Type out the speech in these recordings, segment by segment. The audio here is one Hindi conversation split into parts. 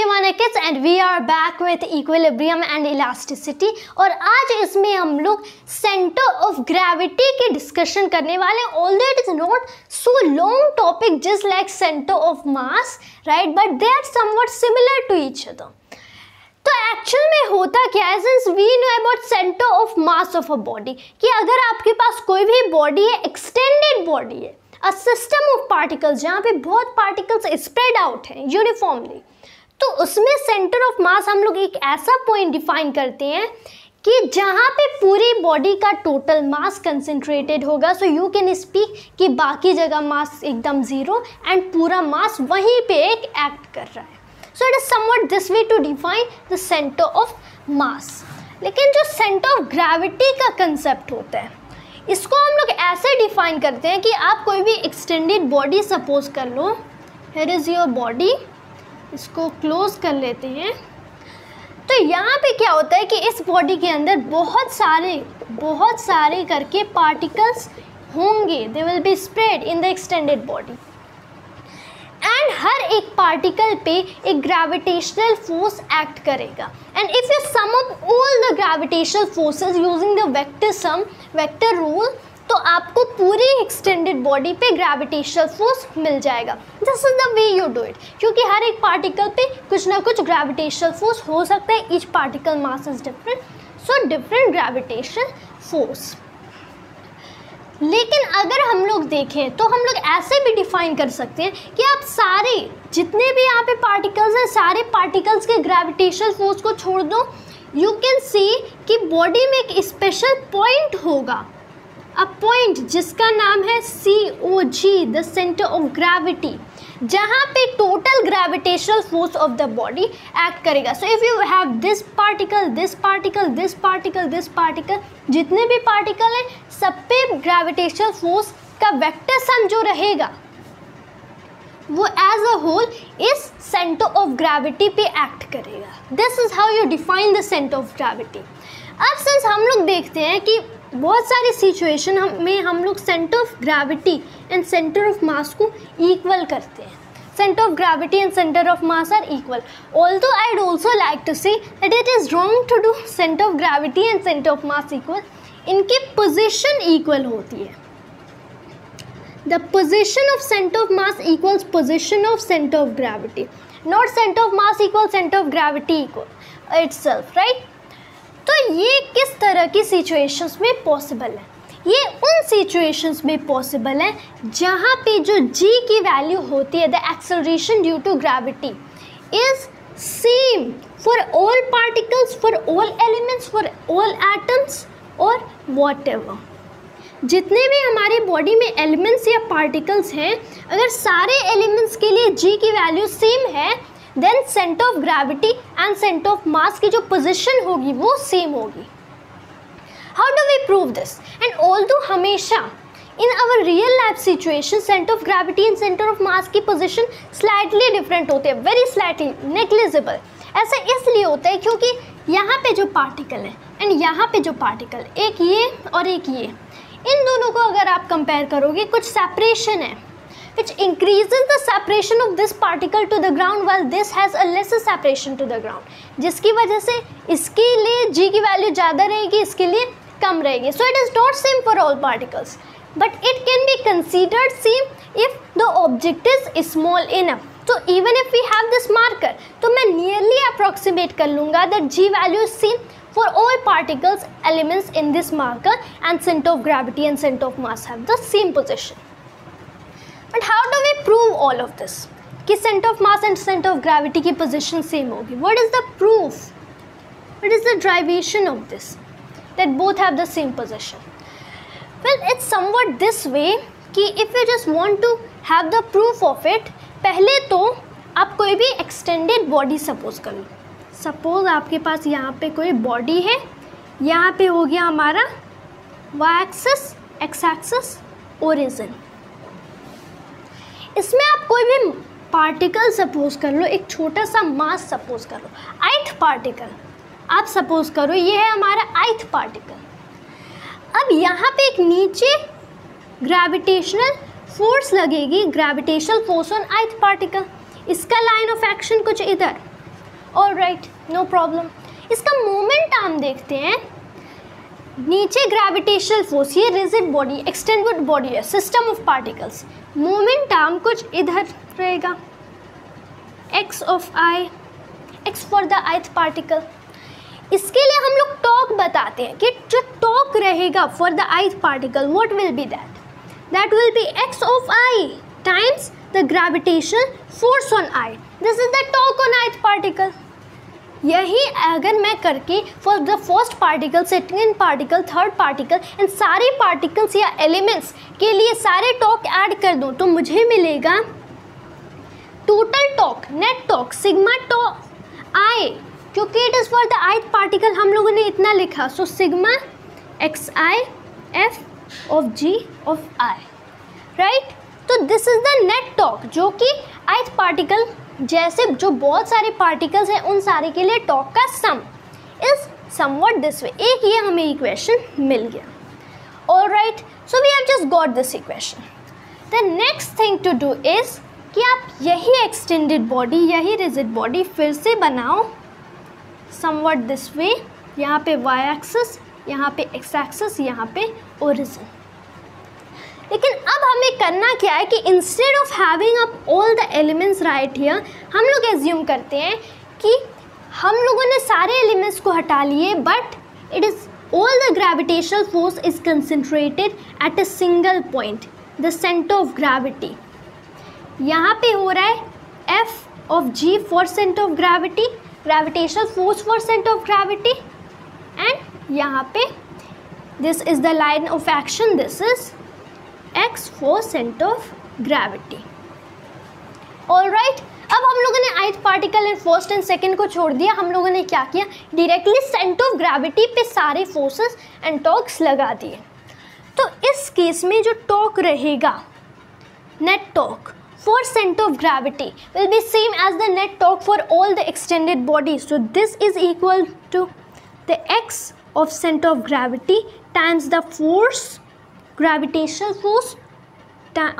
Sivana kids and we are back with equilibrium and elasticity. और आज इसमें हम लोग सेंटर ऑफ ग्रेविटी की डिस्कशन करने वाले। Although it is not so long topic just like centre of mass, right, but they are somewhat similar to each other. तो एक्चुअल में होता क्या है, since we know about centre of mass of a body, कि अगर आपके पास कोई भी बॉडी है, एक्सटेंडेड बॉडी है, अ सिस्टम ऑफ पार्टिकल्स जहाँ पे बहुत पार्टिकल्स स्प्रेड आउट हैं यूनिफॉर्मली, तो उसमें सेंटर ऑफ मास हम लोग एक ऐसा पॉइंट डिफाइन करते हैं कि जहाँ पे पूरी बॉडी का टोटल मास कंसंट्रेटेड होगा। सो यू कैन स्पीक कि बाकी जगह मास एकदम ज़ीरो एंड पूरा मास वहीं पे एक एक्ट कर रहा है। So it is somewhat this way to define the centre of mass. लेकिन जो सेंटर ऑफ ग्रेविटी का कंसेप्ट होता है, इसको हम लोग ऐसे डिफाइन करते हैं कि आप कोई भी एक्सटेंडेड बॉडी सपोज कर लो, हियर इज़ योर बॉडी, इसको क्लोज कर लेते हैं। तो यहाँ पे क्या होता है कि इस बॉडी के अंदर बहुत सारे करके पार्टिकल्स होंगे, they will be spread in the extended body and हर एक पार्टिकल पे एक ग्रेविटेशनल फोर्स एक्ट करेगा। And if you sum up all the gravitational forces using the vector rule, तो आपको पूरी एक्सटेंडेड बॉडी पे ग्रेविटेशनल फोर्स मिल जाएगा। This is the way you do it, क्योंकि हर एक पार्टिकल पे कुछ ना कुछ ग्रेविटेशनल फोर्स हो सकता है। Each particle mass is different, so different gravitational force. लेकिन अगर हम लोग देखें तो हम लोग ऐसे भी डिफाइन कर सकते हैं कि आप सारे जितने भी यहाँ पे पार्टिकल्स हैं, सारे पार्टिकल्स के ग्रेविटेशनल फोर्स को छोड़ दो, यू कैन सी कि बॉडी में एक स्पेशल पॉइंट होगा, अ पॉइंट जिसका नाम है COG, the centre of gravity, जहाँ पे total gravitational force of the body act करेगा। So if you have this particle, this particle, this particle, this particle, जितने भी पार्टिकल हैं सब पे ग्रेविटेशनल फोर्स का वेक्टर सम जो रहेगा वो एज अ होल इस सेंटर ऑफ ग्रेविटी पे एक्ट करेगा। This is how you define the centre of gravity. अब सिंस हम लोग देखते हैं कि बहुत सारी सिचुएशन में हम लोग centre of gravity and centre of mass को इक्वल करते हैं। Centre of gravity and centre of mass are equal, although I would also like to say that it is wrong to do centre of gravity and centre of mass equal. इनकी पोजीशन इक्वल होती है। The position of centre of mass equals position of centre of gravity, not centre of mass equal centre of gravity equal itself, right. तो ये किस तरह की सिचुएशंस में पॉसिबल है? ये उन सिचुएशंस में पॉसिबल है जहाँ पे जो g की वैल्यू होती है, the acceleration due to gravity is same for all particles, for all elements, for all atoms और व्हाटएवर। जितने भी हमारी बॉडी में एलिमेंट्स या पार्टिकल्स हैं, अगर सारे एलिमेंट्स के लिए g की वैल्यू सेम है, then centre of gravity and centre of mass की जो पोजीशन होगी वो सेम होगी। How do we prove this? And although हमेशा in our real life situation centre of gravity and centre of mass की पोजीशन स्लाइटली डिफरेंट होते हैं, वेरी स्लाइटली, नेग्लिजिबल। ऐसा इसलिए होता है क्योंकि यहाँ पे जो पार्टिकल है एंड यहाँ पे जो पार्टिकल, एक ये और एक ये, इन दोनों को अगर आप कंपेयर करोगे कुछ सेपरेशन है which increases the separation of this particle to the ground while this has a lesser separation to the ground, जिसकी वजह से इसके लिए g की वैल्यू ज़्यादा रहेगी, इसके लिए कम रहेगी। So it is not same for all particles, but it can be considered same if the object is small enough. So even if we have this marker, तो मैं nearly approximate कर लूँगा that g value is same for all particles, elements in this marker, and center of gravity and center of mass have the same position. But how do we prove all of this? कि center of mass and center of gravity की position same होगी. What is the proof? What is the derivation of this? That both have the same position. Well, it's somewhat this way कि if you just want to have the proof of it, पहले तो आप कोई भी extended body suppose कर लो। Suppose आपके पास यहाँ पे कोई body है, यहाँ पे हो गया हमारा y-axis, x-axis, origin। इसमें आप कोई भी पार्टिकल सपोज कर लो, एक छोटा सा मास सपोज कर लो, ith पार्टिकल आप सपोज करो, ये है हमारा ith पार्टिकल। अब यहाँ पे एक नीचे ग्रेविटेशनल फोर्स लगेगी, gravitational force on ith particle. इसका लाइन ऑफ एक्शन कुछ इधर, ऑलराइट, नो प्रॉब्लम। इसका मोमेंट आर्म देखते हैं। नीचे ग्रेविटेशनल फोर्स, ये रिजिड बॉडी, एक्सटेंडेड बॉडी है, system of particles. Moment arm कुछ इधर रहेगा, x of i, x for the ith particle. इसके लिए हम लोग टॉर्क बताते हैं कि जो टॉर्क रहेगा for the ith particle, what will be that? That will be x of i times the gravitational force on i। This is the torque on ith particle. यही अगर मैं करके for the first particle, second particle, third particle, इन सारे पार्टिकल्स या एलिमेंट्स के लिए सारे टॉर्क ऐड कर दूं तो मुझे मिलेगा total torque, net torque sigma torque i, क्योंकि it is for the ith particle हम लोगों ने इतना लिखा, so sigma xi f of g of i, right. तो this is the net torque जो कि ith पार्टिकल जैसे जो बहुत सारे पार्टिकल्स हैं उन सारे के लिए टॉर्क का sum is somewhat this way. एक ये हमें इक्वेशन मिल गया, alright. So we have just got this equation. The next thing to do is कि आप यही एक्सटेंडेड बॉडी, यही रिजिड बॉडी फिर से बनाओ समवट दिस वे। यहाँ पे y एक्सिस, यहाँ पे x एक्सिस, यहाँ पे ओरिजिन। लेकिन अब हमें करना क्या है कि instead of having up all the elements right here, हम लोग एज्यूम करते हैं कि हम लोगों ने सारे एलिमेंट्स को हटा लिए, but it is all the gravitational force is concentrated at a single point, the centre of gravity. यहाँ पे हो रहा है F of G for centre of gravity, gravitational force for centre of gravity, and यहाँ पे this is the line of action, this is x for centre of gravity, alright. अब हम लोगों ने ith particle and first and second को छोड़ दिया। हम लोगों ने क्या किया, डायरेक्टली सेंटर ऑफ ग्रेविटी पे सारे फोर्सेस एंड टॉर्क्स लगा दिए। तो इस केस में जो टॉर्क रहेगा, net torque for centre of gravity will be same as the net torque for all the extended body. So this is equal to the x of centre of gravity times the force, gravitational force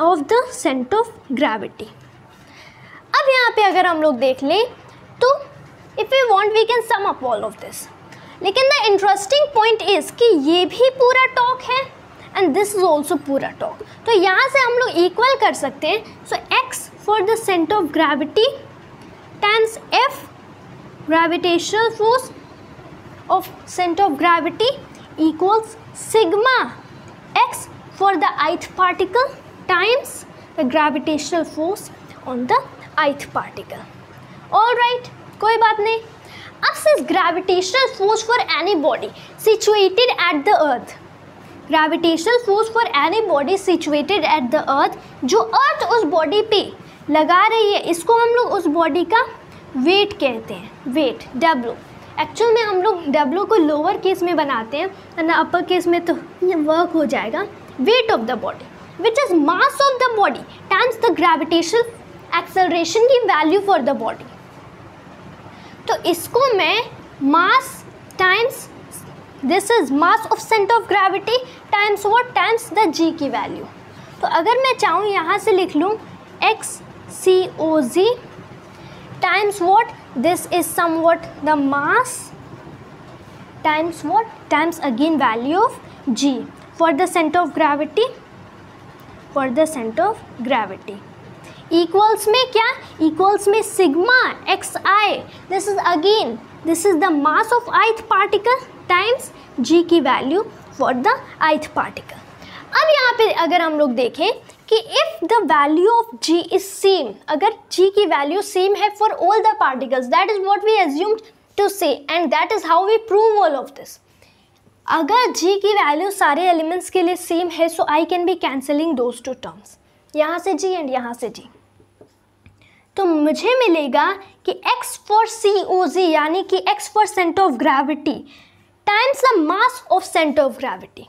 of the centre of gravity. अब यहाँ पे अगर हम लोग देख लें तो if we want we can sum up all of this, लेकिन द इंटरेस्टिंग पॉइंट इज कि ये भी पूरा टॉर्क है एंड दिस इज ऑल्सो पूरा टॉर्क। तो यहाँ से हम लोग इक्वल कर सकते हैं। सो x for the centre of gravity times f gravitational force of centre of gravity equals sigma x for the ith particle times the gravitational force on the ith particle, alright, कोई बात नहीं। अब since gravitational force for any body situated at the earth, gravitational force for any body situated at the earth, जो earth उस body पे लगा रही है, इसको हम लोग उस body का weight कहते हैं, weight W। एक्चुअल में हम लोग W को लोअर केस में बनाते हैं ना, अपर केस में तो ये वर्क हो जाएगा। weight of the body which is mass of the body times the gravitational acceleration की value for the body। तो इसको मैं mass times this is mass of center of gravity times what, times the g की value। तो अगर मैं चाहूँ यहाँ से लिख लूँ x c o z times what, this is somewhat the mass times what, times again value of g for the center of gravity, for the center of gravity equals में क्या, equals में sigma xi, this is again, this is the mass of ith particle times g की value for the ith particle। अब यहाँ पे अगर हम लोग देखें कि if the value of g is same, अगर g की value same है for all the particles, that is what we assumed to say and that is how we prove all of this। अगर g की वैल्यू सारे एलिमेंट्स के लिए सेम है, so I can be cancelling those two terms, यहाँ से g एंड यहाँ से g। तो मुझे मिलेगा कि x फॉर सी ओ जी यानी कि x for centre of gravity times the mass of centre of gravity.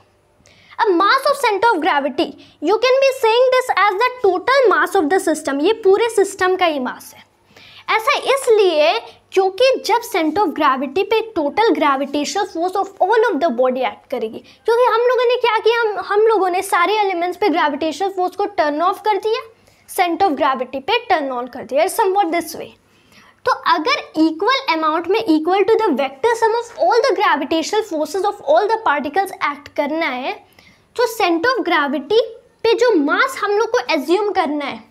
अब mass of centre of gravity you can be saying this as the total mass of the system, ये पूरे सिस्टम का ही मास है। ऐसा इसलिए क्योंकि जब सेंटर ऑफ ग्रेविटी पे total gravitational force of all of the body act करेगी, क्योंकि हम लोगों ने क्या किया, हम लोगों ने सारे एलिमेंट्स पे ग्रेविटेशनल फोर्स को टर्न ऑफ कर दिया, सेंटर ऑफ ग्रेविटी पे टर्न ऑन कर दिया, समवट दिस वे। तो अगर इक्वल अमाउंट में equal to the vector sum of all the gravitational forces of all the particles act करना है, तो सेंटर ऑफ ग्रेविटी पे जो मास हम लोग को एज्यूम करना है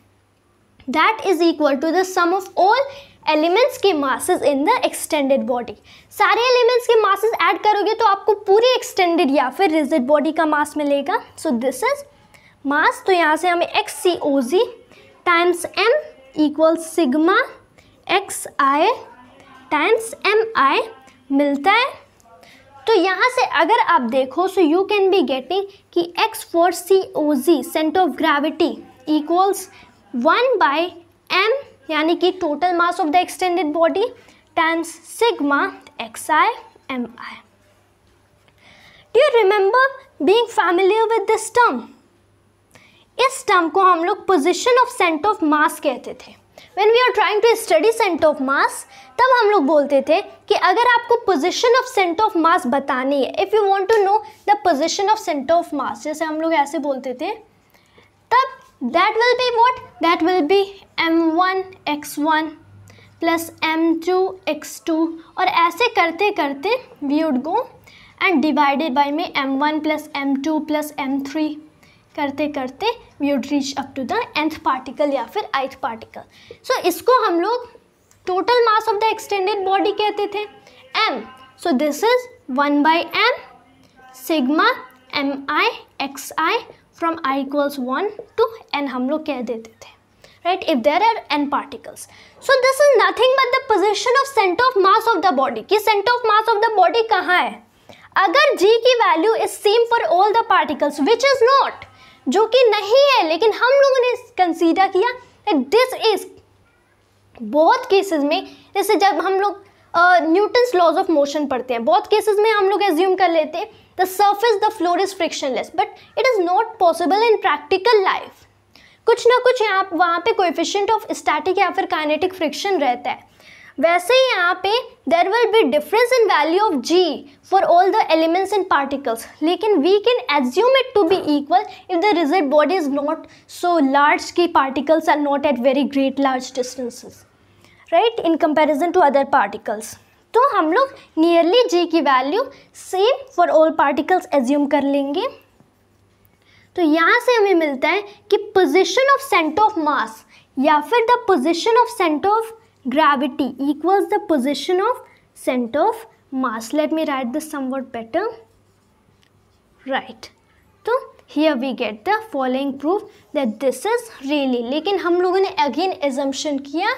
that is equal to the sum of all elements के masses in the extended body. सारे एलिमेंट्स के मासेस ऐड करोगे तो आपको पूरी एक्सटेंडेड या फिर रिजिड बॉडी का मास मिलेगा। सो दिस इज मास, तो यहाँ से हमें XCOZ times m equal sigma XI times MI मिलता है। तो यहाँ से अगर आप देखो so you can be getting कि X for COZ centre of gravity equals 1/m यानी कि total mass of the extended body times sigma XI MI। Do you remember being familiar with this term? इस टर्म को हम लोग पोजीशन ऑफ सेंटर ऑफ मास कहते थे। When we are trying to study center of mass, तब हम लोग बोलते थे कि अगर आपको position of centre of mass बतानी है, if you want to know the position of centre of mass, जैसे हम लोग ऐसे बोलते थे, तब that will be what? That will be m1 x1 plus m2 x2 और ऐसे करते करते we would go and divided by में m1 plus m2 plus m3 करते करते we would reach up to the nth particle या फिर ith particle। So इसको हम लोग total mass of the extended body कहते थे m। So this is 1/m sigma mi xi from I equals 1 to n हम लोग कह देते थे, right, if there are n particles। So this is nothing but the position of center of mass of the body, कि center of mass of the body कहाँ है। अगर g की value is same for all the particles which is not, जो कि नहीं है, लेकिन हम लोगों ने कंसीडर किया that this is, बहुत केसेस में जैसे जब हम लोग न्यूटन्स लॉज ऑफ मोशन पढ़ते हैं, बहुत केसेस में हम लोग एज्यूम कर लेते हैं the surface the floor is frictionless, but it is not possible in practical life. कुछ ना कुछ यहाँ वहाँ पे कोएफिशिएंट ऑफ स्टैटिक या फिर काइनेटिक फ्रिक्शन रहता है। वैसे ही यहाँ पे there will be difference in value of g for all the elements and particles, लेकिन we can assume it to be equal if the rigid body is not so large कि particles are not at very great large distances, right, in comparison to other particles. तो हम लोग नियरली g की value same for all particles assume कर लेंगे। तो यहाँ से हमें मिलता है कि पोजीशन ऑफ सेंटर ऑफ मास या फिर the position of centre of gravity equals the position of center of mass। Let me write this somewhat better, right। तो here we get the following proof that this is really, लेकिन हम लोगों ने again assumption किया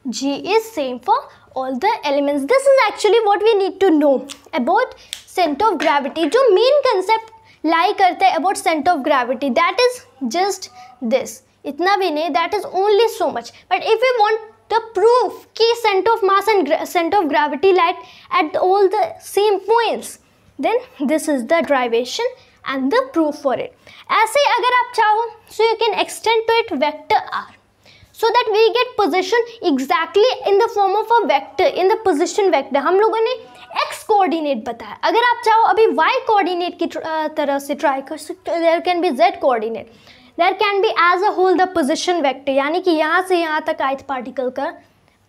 g is same for all the elements। This is actually what we need to know about center of gravity। जो main concept lie करता है about center of gravity, that is just this, इतना भी नहीं, that is only so much। But if we want the proof कि center of mass and center of gravity lie at all the same points, then this is the derivation and the proof for it। ऐसे अगर आप चाहो so you can extend to it vector r so that we get position exactly in the form of a vector, in the position vector। हम लोगों ने x कोऑर्डिनेट बताया, अगर आप चाहो अभी y कोऑर्डिनेट की तरह से ट्राई कर सकते हो, there can be z coordinate, there can be as a whole the position vector, यानी कि यहाँ से यहाँ तक ith पार्टिकल का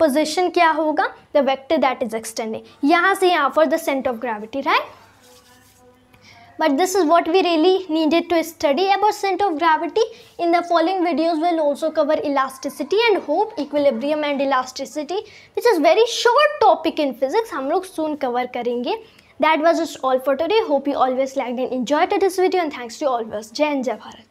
पोजिशन क्या होगा, the vector that is extending, यहाँ से यहाँ for the centre of gravity, right. But this is what we really needed to study about centre of gravity. In the following videos will also cover elasticity and hope, equilibrium and elasticity which is very short topic in physics, हम लोग सून कवर करेंगे। That was just all for today. Hope you always liked and enjoyed this video, and thanks to you always. Jai Hind, Jai Bharat.